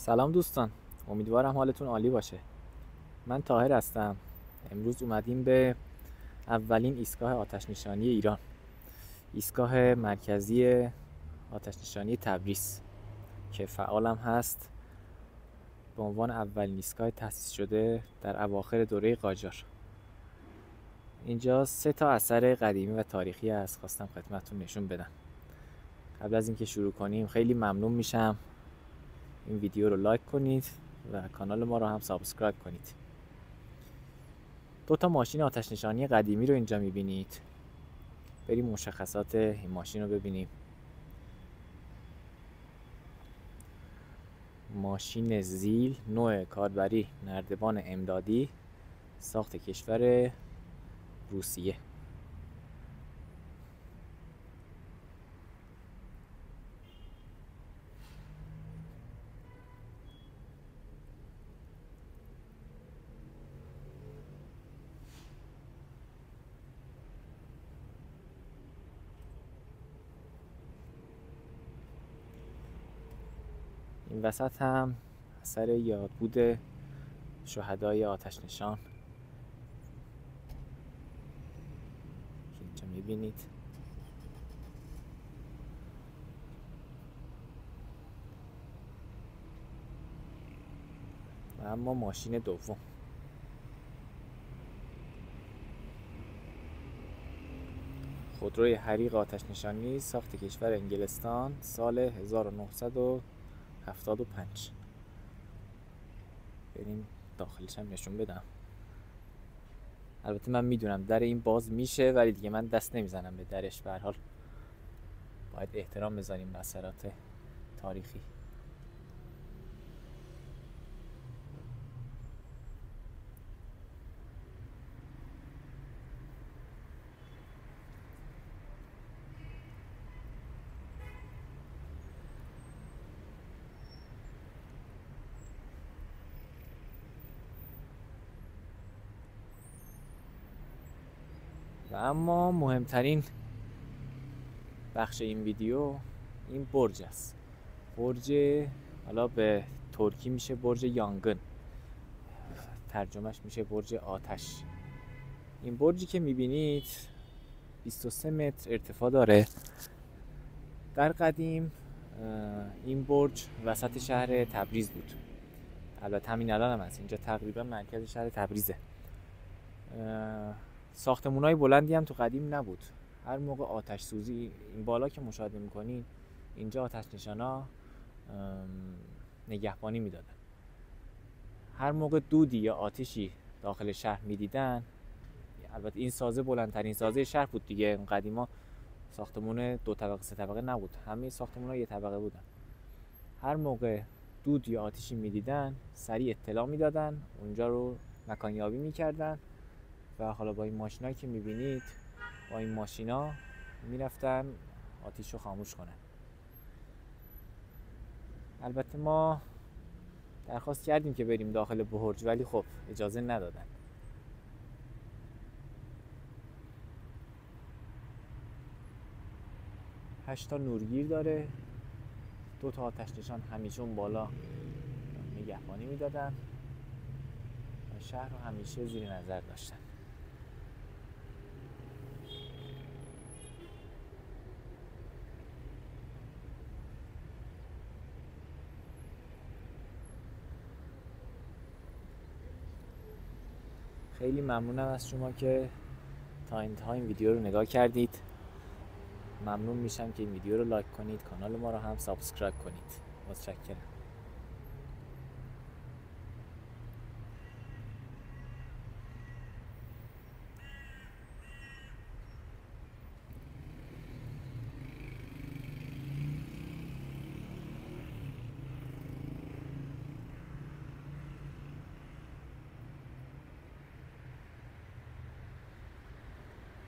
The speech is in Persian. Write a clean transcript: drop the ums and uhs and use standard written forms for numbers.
سلام دوستان، امیدوارم حالتون عالی باشه. من طاهر هستم. امروز اومدیم به اولین ایستگاه آتش نشانی ایران، ایستگاه مرکزی آتش نشانی تبریز که فعالم هست به عنوان اولین ایستگاه تأسیس شده در اواخر دوره قاجار. اینجا 3 تا اثر قدیمی و تاریخی هست، خواستم خدمتتون نشون بدم. قبل از اینکه شروع کنیم خیلی ممنون میشم این ویدیو رو لایک کنید و کانال ما رو هم سابسکرایب کنید. 2 تا ماشین آتش نشانی قدیمی رو اینجا میبینید. بریم مشخصات این ماشین رو ببینیم. ماشین زیل، نوع کاربری نردبان امدادی، ساخت کشور روسیه. این وسط هم اثر یادبود شهدای آتش نشان که اینجا میبینید. و اما ماشین دوم، خودروی حریق آتش نشانی، ساخت کشور انگلستان، سال 1975. بریم داخلش هم نشون بدم. البته من میدونم در این باز میشه، ولی دیگه من دست نمیزنم به درش. به هر حال باید احترام بذاریم به اثرات تاریخی. و اما مهمترین بخش این ویدیو این برج است. برج، حالا به ترکی میشه برج یانگن، ترجمهش میشه برج آتش. این برجی که میبینید 23 متر ارتفاع داره. در قدیم این برج وسط شهر تبریز بود. البته همین الان هم هست. اینجا تقریبا مرکز شهر تبریزه. ساختمونای بلندی هم تو قدیم نبود. هر موقع آتش سوزی، این بالا که مشاهده میکنین اینجا آتش نشانا نگهبانی میدادن. هر موقع دودی یا آتشی داخل شهر میدیدن، البته این سازه بلندترین سازه شهر بود دیگه. اون قدیما ساختمون 2 طبقه 3 طبقه نبود، همه ساختمون‌ها 1 طبقه بودن. هر موقع دود یا آتشی میدیدن سریع اطلاع میدادن، اونجا رو مکانیابی میکردن و حالا با این ماشینایی که میبینید، با این ماشینا میرفتن آتش رو خاموش کنن. البته ما درخواست کردیم که بریم داخل برج، ولی خب اجازه ندادن. هشت تا نورگیر داره. 2 تا آتش نشان همیشه اون بالا نگهبانی میدادن و شهر رو همیشه زیر نظر داشتن. خیلی ممنونم از شما که تا انتها این ویدیو رو نگاه کردید. ممنون میشم که این ویدیو رو لایک کنید، کانال ما رو هم سابسکرایب کنید. متشکرم.